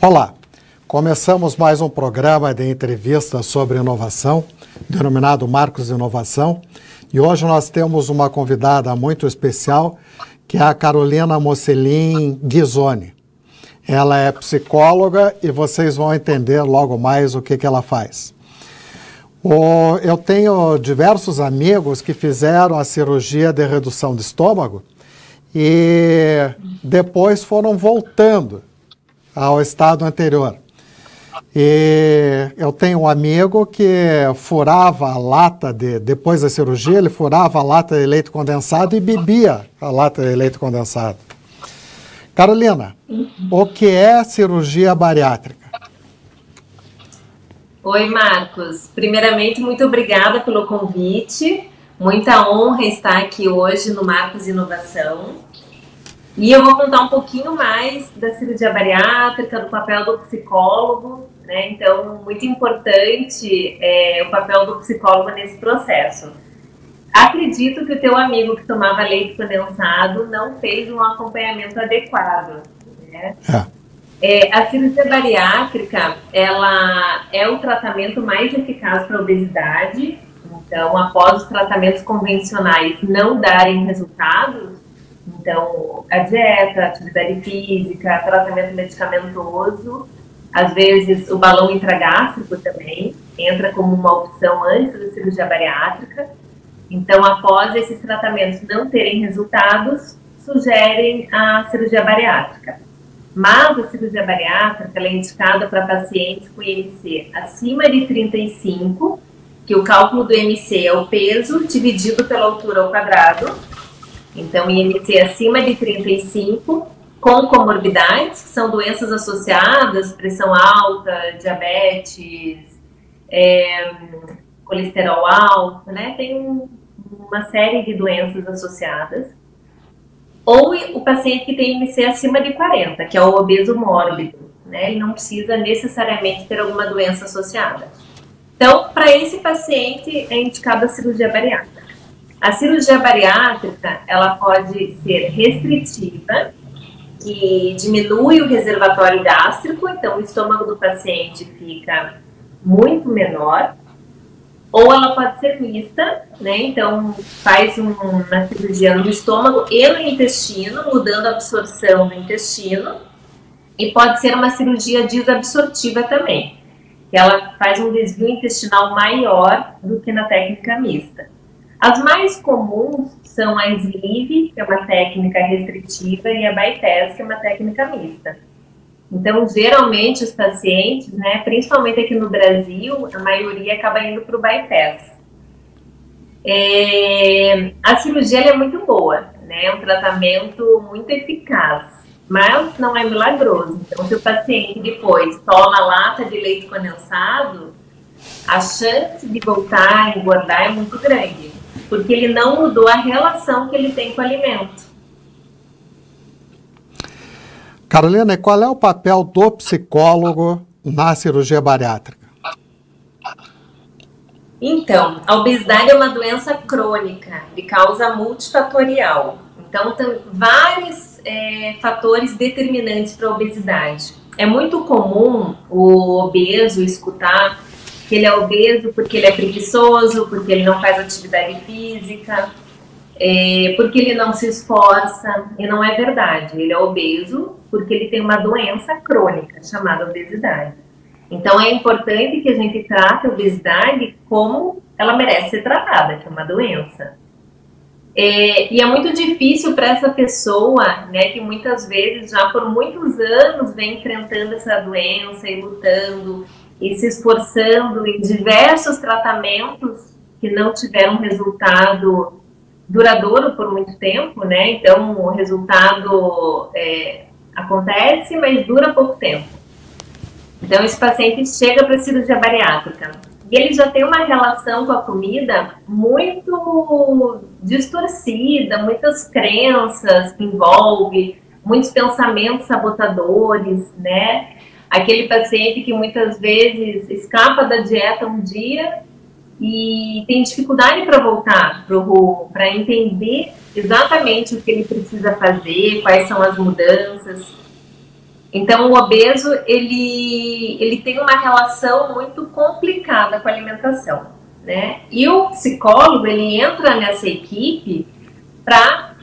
Olá, começamos mais um programa de entrevistas sobre inovação, denominado Marcos de Inovação, e hoje nós temos uma convidada muito especial, que é a Carolina Mocelin Ghisoni. Ela é psicóloga e vocês vão entender logo mais o que ela faz. Eu tenho diversos amigos que fizeram a cirurgia de redução de estômago e depois foram voltando ao estado anterior. E eu tenho um amigo que furava a lata depois da cirurgia, ele furava a lata de leite condensado e bebia a lata de leite condensado. Carolina, o que é cirurgia bariátrica? Oi, Marcos. Primeiramente, muito obrigada pelo convite. Muita honra estar aqui hoje no Marcos Inovação. E eu vou contar um pouquinho mais da cirurgia bariátrica, do papel do psicólogo, né? Então, muito importante o papel do psicólogo nesse processo. Acredito que o teu amigo que tomava leite condensado não fez um acompanhamento adequado, né? A cirurgia bariátrica, ela é o tratamento mais eficaz para a obesidade. Então, após os tratamentos convencionais não darem resultados, então, a dieta, a atividade física, tratamento medicamentoso, às vezes o balão intragástrico também entra como uma opção antes da cirurgia bariátrica. Então, após esses tratamentos não terem resultados, sugerem a cirurgia bariátrica. Mas a cirurgia bariátrica ela é indicada para pacientes com IMC acima de 35, que o cálculo do IMC é o peso dividido pela altura ao quadrado. Então, IMC acima de 35, com comorbidades, que são doenças associadas, pressão alta, diabetes, colesterol alto, né? Tem uma série de doenças associadas. Ou o paciente que tem IMC acima de 40, que é o obeso mórbido, né? Ele não precisa necessariamente ter alguma doença associada. Então, para esse paciente é indicada a cirurgia bariátrica. A cirurgia bariátrica, ela pode ser restritiva, que diminui o reservatório gástrico, então o estômago do paciente fica muito menor, ou ela pode ser mista, né? Então faz uma cirurgia no estômago e no intestino, mudando a absorção do intestino, e pode ser uma cirurgia desabsortiva também, que ela faz um desvio intestinal maior do que na técnica mista. As mais comuns são a sleeve, que é uma técnica restritiva, e a bypass, que é uma técnica mista. Então, geralmente, os pacientes, né, principalmente aqui no Brasil, a maioria acaba indo para o bypass. A cirurgia é muito boa, né, é um tratamento muito eficaz, mas não é milagroso. Então, se o paciente depois toma lata de leite condensado, a chance de voltar a engordar é muito grande, porque ele não mudou a relação que ele tem com o alimento. Carolina, qual é o papel do psicólogo na cirurgia bariátrica? Então, a obesidade é uma doença crônica, de causa multifatorial. Então, tem vários fatores determinantes para a obesidade. É muito comum o obeso escutar que ele é obeso porque ele é preguiçoso, porque ele não faz atividade física, porque ele não se esforça, e não é verdade. Ele é obeso porque ele tem uma doença crônica chamada obesidade. Então é importante que a gente trate a obesidade como ela merece ser tratada, que é uma doença. E é muito difícil para essa pessoa, né, que muitas vezes já por muitos anos vem enfrentando essa doença e lutando e se esforçando em diversos tratamentos que não tiveram resultado duradouro por muito tempo, né? Então, o resultado acontece, mas dura pouco tempo. Então, esse paciente chega para a cirurgia bariátrica e ele já tem uma relação com a comida muito distorcida, muitas crenças que envolve, muitos pensamentos sabotadores, né? Aquele paciente que muitas vezes escapa da dieta um dia e tem dificuldade para voltar para entender exatamente o que ele precisa fazer, quais são as mudanças. Então, o obeso, ele tem uma relação muito complicada com a alimentação, né? E o psicólogo, ele entra nessa equipe para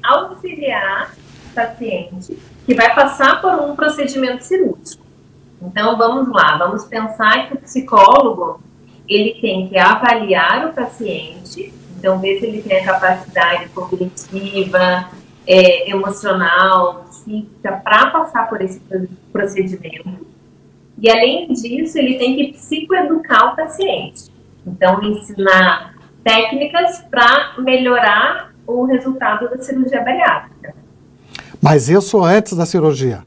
auxiliar o paciente que vai passar por um procedimento cirúrgico. Então, vamos lá, vamos pensar que o psicólogo, ele tem que avaliar o paciente, então ver se ele tem a capacidade cognitiva, emocional, psíquica, para passar por esse procedimento. E, além disso, ele tem que psicoeducar o paciente. Então, ensinar técnicas para melhorar o resultado da cirurgia bariátrica. Mas isso antes da cirurgia?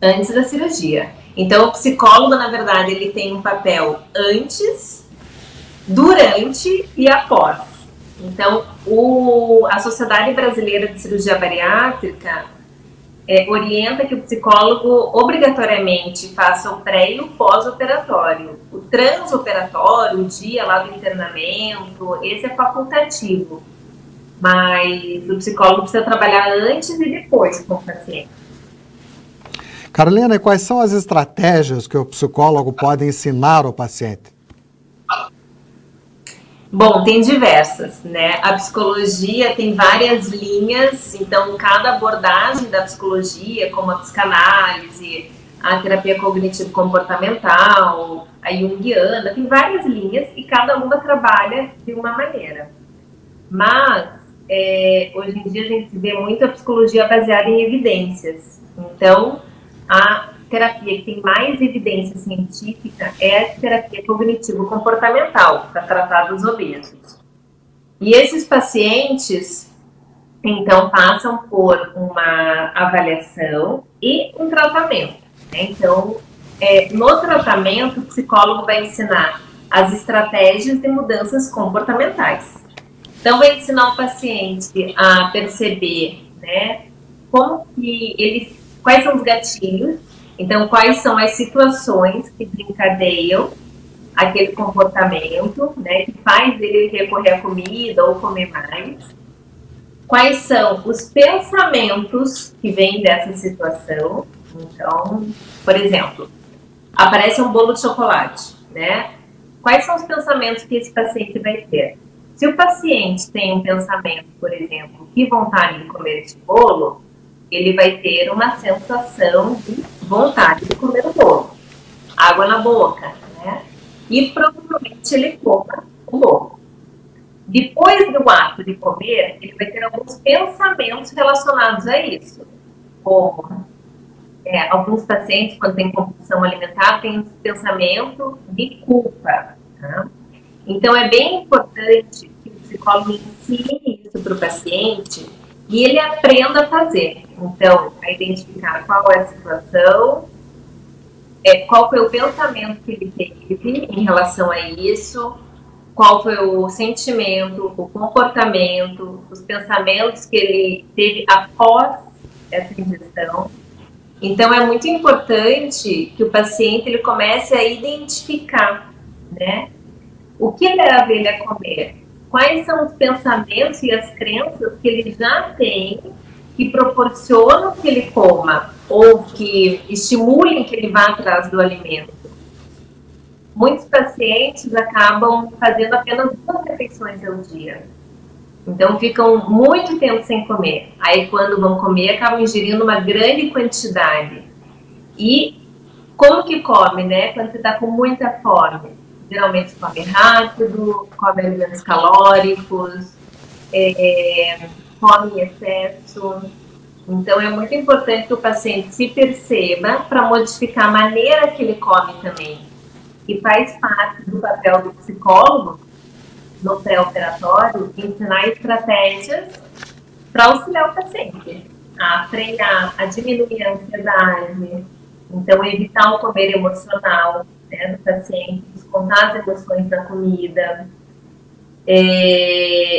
Antes da cirurgia. Então, o psicólogo, na verdade, ele tem um papel antes, durante e após. Então, a Sociedade Brasileira de Cirurgia Bariátrica orienta que o psicólogo obrigatoriamente faça o pré e o pós-operatório. O transoperatório, o dia lá do internamento, esse é facultativo. Mas o psicólogo precisa trabalhar antes e depois com o paciente. Carolina, e quais são as estratégias que o psicólogo pode ensinar ao paciente? Bom, tem diversas, né? A psicologia tem várias linhas, então cada abordagem da psicologia, como a psicanálise, a terapia cognitivo-comportamental, a junguiana, tem várias linhas e cada uma trabalha de uma maneira. Mas, hoje em dia a gente vê muito a psicologia baseada em evidências. Então, a terapia que tem mais evidência científica é a terapia cognitivo-comportamental, para tratar dos obesos. E esses pacientes, então, passam por uma avaliação e um tratamento, né? Então, no tratamento, o psicólogo vai ensinar as estratégias de mudanças comportamentais. Então, vai ensinar o paciente a perceber, né, quais são os gatilhos. Então, quais são as situações que desencadeiam aquele comportamento, né, que faz ele recorrer à comida ou comer mais? Quais são os pensamentos que vêm dessa situação? Então, por exemplo, aparece um bolo de chocolate, né? Quais são os pensamentos que esse paciente vai ter? Se o paciente tem um pensamento, por exemplo, que vontade de comer esse bolo, ele vai ter uma sensação de vontade de comer o bolo, água na boca, né? E provavelmente ele coma o bolo. Depois do ato de comer, ele vai ter alguns pensamentos relacionados a isso, como alguns pacientes, quando tem compulsão alimentar, têm um pensamento de culpa, tá? Então, é bem importante que o psicólogo ensine isso para o paciente e ele aprenda a fazer. Então, a identificar qual é a situação, qual foi o pensamento que ele teve em relação a isso, qual foi o sentimento, o comportamento, os pensamentos que ele teve após essa ingestão. Então, é muito importante que o paciente ele comece a identificar, né, o que leva ele a comer, quais são os pensamentos e as crenças que ele já tem que proporcionam que ele coma ou que estimulem que ele vá atrás do alimento. Muitos pacientes acabam fazendo apenas 2 refeições ao dia. Então, ficam muito tempo sem comer. Aí, quando vão comer, acabam ingerindo uma grande quantidade. E como que come, né? Quando você está com muita fome. Geralmente come rápido, come alimentos calóricos, come em excesso. Então, é muito importante que o paciente se perceba para modificar a maneira que ele come também. E faz parte do papel do psicólogo, no pré-operatório, ensinar estratégias para auxiliar o paciente a frear, a diminuir a ansiedade. Então, evitar o comer emocional, né, do paciente, descontar as emoções da comida,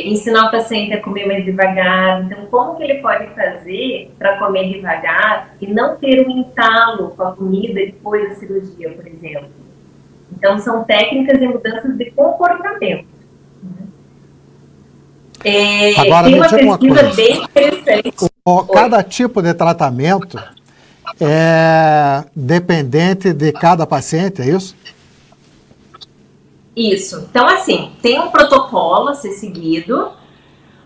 ensinar o paciente a comer mais devagar. Então, como que ele pode fazer para comer devagar e não ter um entalo com a comida depois da cirurgia, por exemplo? Então, são técnicas e mudanças de comportamento. Agora, tem me uma diga uma pesquisa coisa. bem interessante. Cada tipo de tratamento é dependente de cada paciente, é isso? Isso. Então, assim, tem um protocolo a ser seguido,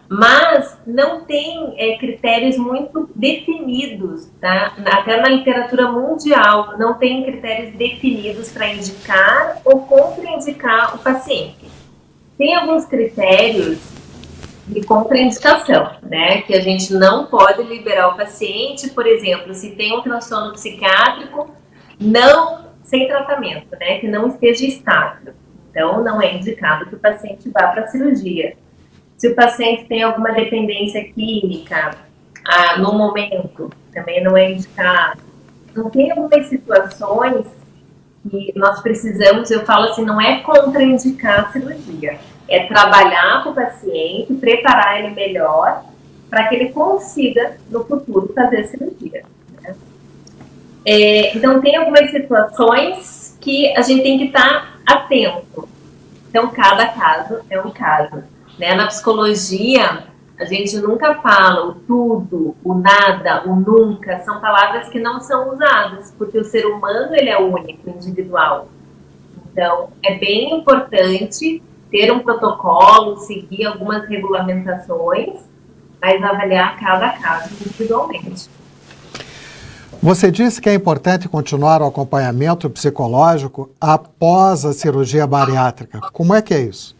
mas não tem critérios muito definidos, tá? Até na literatura mundial, não tem critérios definidos para indicar ou contraindicar o paciente. Tem alguns critérios de contraindicação, né? Que a gente não pode liberar o paciente, por exemplo, se tem um transtorno psiquiátrico, não sem tratamento, né? Que não esteja estável. Então, não é indicado que o paciente vá para a cirurgia. Se o paciente tem alguma dependência química, no momento, também não é indicado. Então, tem algumas situações que nós precisamos, eu falo assim, não é contraindicar a cirurgia, é trabalhar com o paciente, preparar ele melhor, para que ele consiga, no futuro, fazer a cirurgia. Né? Então, tem algumas situações que a gente tem que estar atento. Então, cada caso é um caso. Né? Na psicologia, a gente nunca fala o tudo, o nada, o nunca, são palavras que não são usadas, porque o ser humano ele é único, individual. Então, é bem importante ter um protocolo, seguir algumas regulamentações, mas avaliar cada caso individualmente. Você disse que é importante continuar o acompanhamento psicológico após a cirurgia bariátrica. Como é que é isso?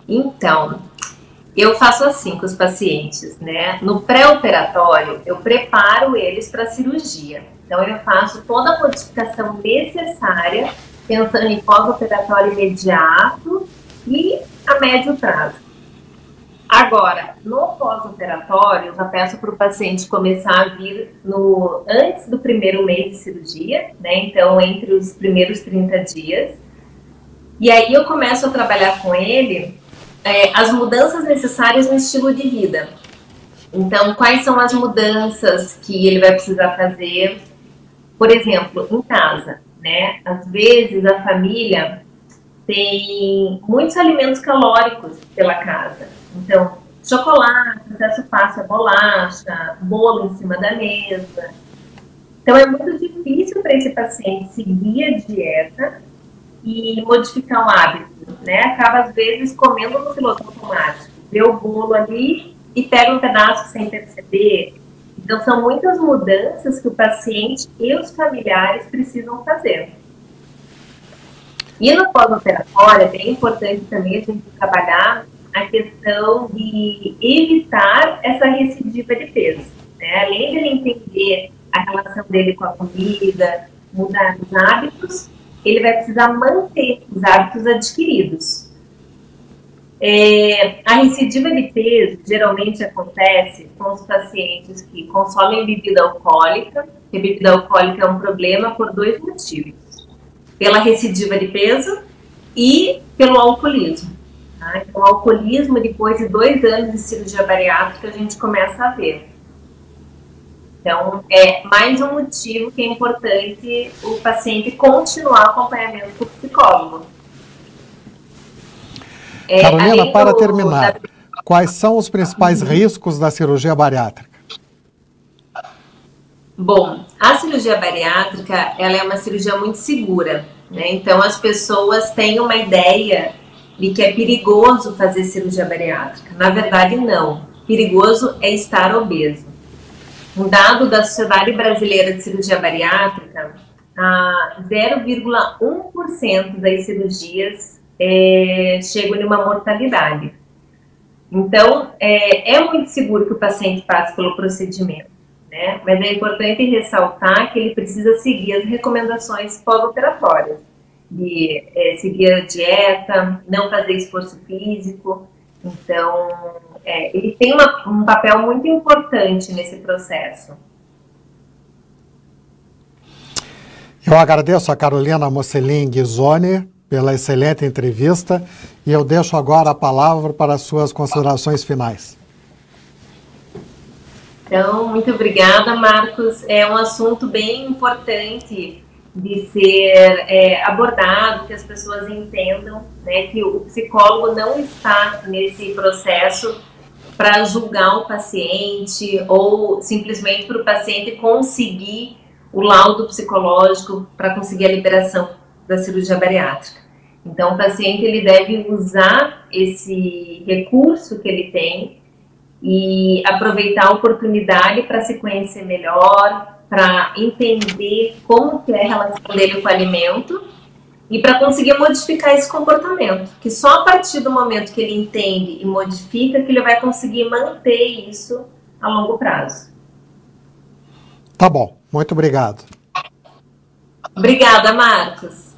Então, eu faço assim com os pacientes, né? No pré-operatório, eu preparo eles para a cirurgia. Então, eu faço toda a modificação necessária, pensando em pós-operatório imediato e a médio prazo. Agora, no pós-operatório, eu já peço para o paciente começar a vir antes do primeiro mês de cirurgia, né? Então, entre os primeiros 30 dias. E aí eu começo a trabalhar com ele as mudanças necessárias no estilo de vida. Então, quais são as mudanças que ele vai precisar fazer? Por exemplo, em casa, né? Às vezes a família tem muitos alimentos calóricos pela casa. Então, chocolate, acesso fácil a bolacha, bolo em cima da mesa. Então, é muito difícil para esse paciente seguir a dieta e modificar o hábito, né? Acaba, às vezes, comendo no piloto automático. Vê o bolo ali e pega um pedaço sem perceber. Então, são muitas mudanças que o paciente e os familiares precisam fazer. E no pós-operatório, é bem importante também a gente trabalhar a questão de evitar essa recidiva de peso, né? Além de ele entender a relação dele com a comida, mudar os hábitos, ele vai precisar manter os hábitos adquiridos. A recidiva de peso geralmente acontece com os pacientes que consomem bebida alcoólica, e bebida alcoólica é um problema por 2 motivos. Pela recidiva de peso e pelo alcoolismo. Tá? Então, o alcoolismo, depois de 2 anos de cirurgia bariátrica, a gente começa a ver. Então, é mais um motivo que é importante o paciente continuar o acompanhamento com o psicólogo. Carolina, para terminar, quais são os principais riscos da cirurgia bariátrica? Bom, a cirurgia bariátrica, ela é uma cirurgia muito segura, né? Então, as pessoas têm uma ideia de que é perigoso fazer cirurgia bariátrica. Na verdade, não. Perigoso é estar obeso. Um dado da Sociedade Brasileira de Cirurgia Bariátrica, 0,1% das cirurgias chegam em uma mortalidade. Então, é muito seguro que o paciente passe pelo procedimento, né? Mas é importante ressaltar que ele precisa seguir as recomendações pós-operatórias, de seguir a dieta, não fazer esforço físico. Então, ele tem um papel muito importante nesse processo. Eu agradeço a Carolina Mocelin Ghisoni pela excelente entrevista e eu deixo agora a palavra para as suas considerações finais. Então, muito obrigada, Marcos. É um assunto bem importante de ser abordado, que as pessoas entendam, né, que o psicólogo não está nesse processo para julgar o paciente ou simplesmente para o paciente conseguir o laudo psicológico para conseguir a liberação da cirurgia bariátrica. Então, o paciente ele deve usar esse recurso que ele tem e aproveitar a oportunidade para se conhecer melhor, para entender como que é a relação dele com o alimento e para conseguir modificar esse comportamento, que só a partir do momento que ele entende e modifica que ele vai conseguir manter isso a longo prazo. Tá bom, muito obrigado. Obrigada, Marcos.